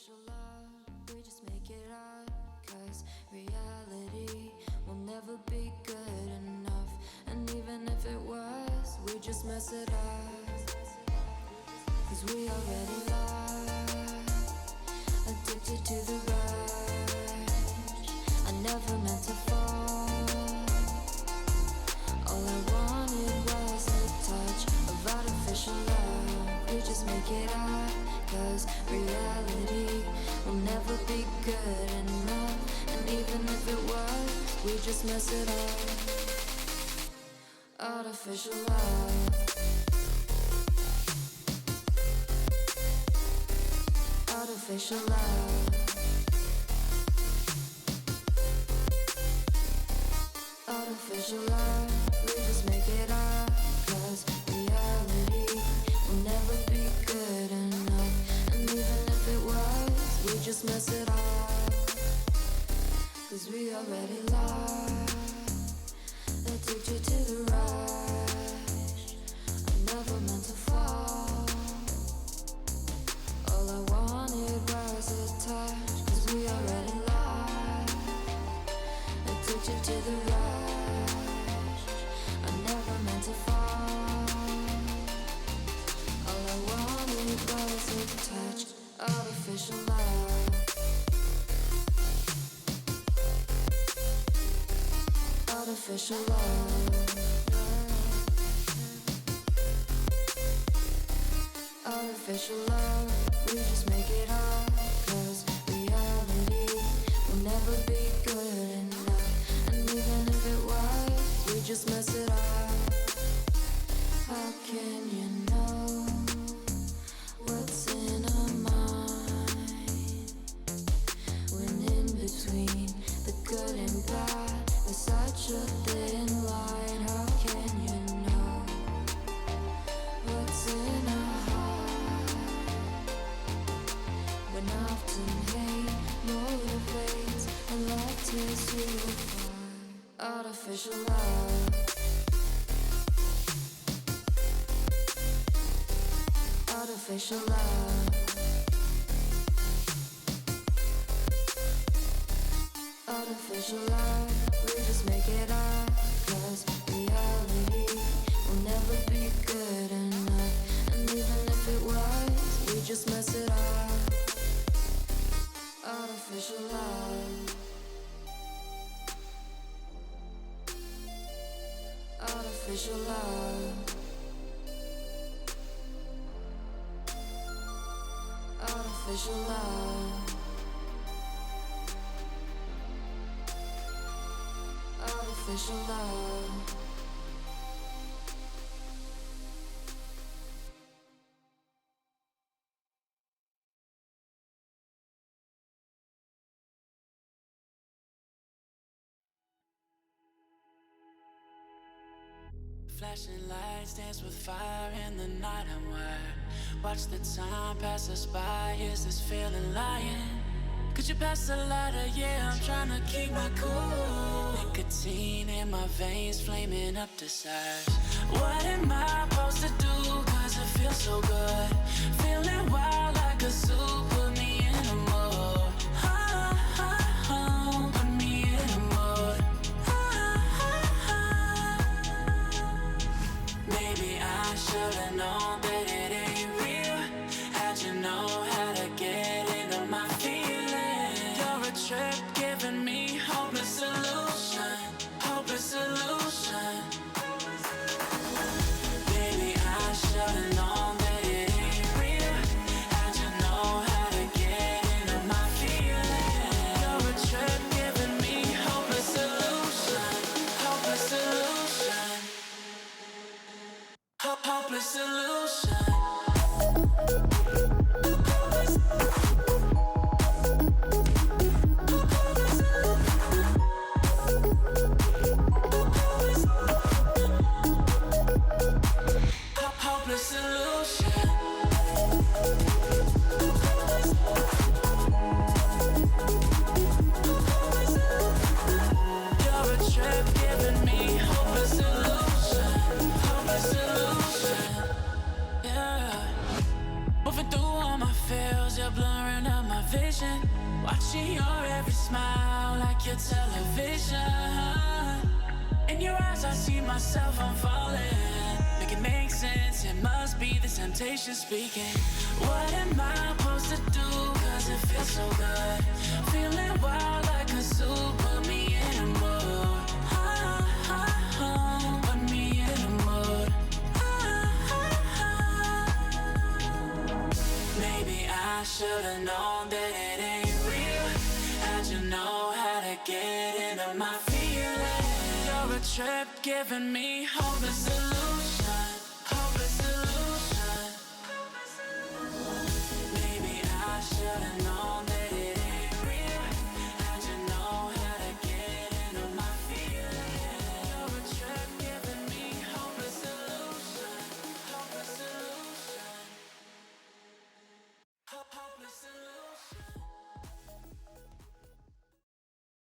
artificial love, we just make it up. Cause reality will never be good enough. And even if it was, we just mess it up. Cause we already lost, addicted to the rush. I never meant to fall. All I wanted was a touch of artificial love. We just make it up. Cause reality will never be good enough. And even if it was, we just mess it up. Artificial love. Artificial love. Artificial love. We just make it up. Cause reality will never be good enough. And even if it was, we just mess it up. Cause we already lost, addicted to the rush. I never meant to fall. All I wanted was a touch. Cause we already lost, addicted to the rush. I never meant to fall. All I wanted was a touch. Artificial love. Artificial love. Artificial love. We just make it up. Cause reality will never be good enough. And even if it was, we just mess it up. How can you know what's in our mind when in between the good and bad there's such a thin line? How can you know what's in our heart when often hate motivates and love tears you apart? Artificial love. Artificial love. Artificial love. We just make it up. Cause reality will never be good enough. And even if it was, we just mess it up. Artificial love. Artificial love. Artificial love. Artificial love. Flashing lights dance with fire in the night. I'm wired. Watch the time pass us by. Is this feeling lying? Could you pass the lighter? Yeah, I'm trying to keep my cool. Nicotine in my veins, flaming up desires. What am I supposed to do? Cause it feels so good. Feeling wild like a zoo. Put me in a mood. Put me in a mood. Maybe I should've known that it ain't real. How'd you know how to get into my feelings? You're a trip giving me hopeless solution. Hopeless solution. Baby, I should've known that it ain't real. How'd you know how to get into my feelings? You're a trip giving me hopeless solution. Hopeless solution. Hopeless solution. Hopeless solution. You're a trip giving me hopeless solution. Hopeless solution. Yeah. Moving through all my feels, you're blurring out my vision. watching your every smile like your television. In your eyes I see myself, I'm falling. Make it make sense, it must be the temptation speaking. What am I supposed to do? Cause it feels so good. Feeling wild like a zoo, put me in a mood. Put me in a mood. Maybe I should've known that it ain't real. How'd you know how to get into my feelings? You're a trip giving me hopeless solution. Hopeless solution. Maybe I should've known that it ain't real. How'd you know how to get into my feelings? You're a trip giving me hopeless solution. Hopeless solution. Hopeless solution.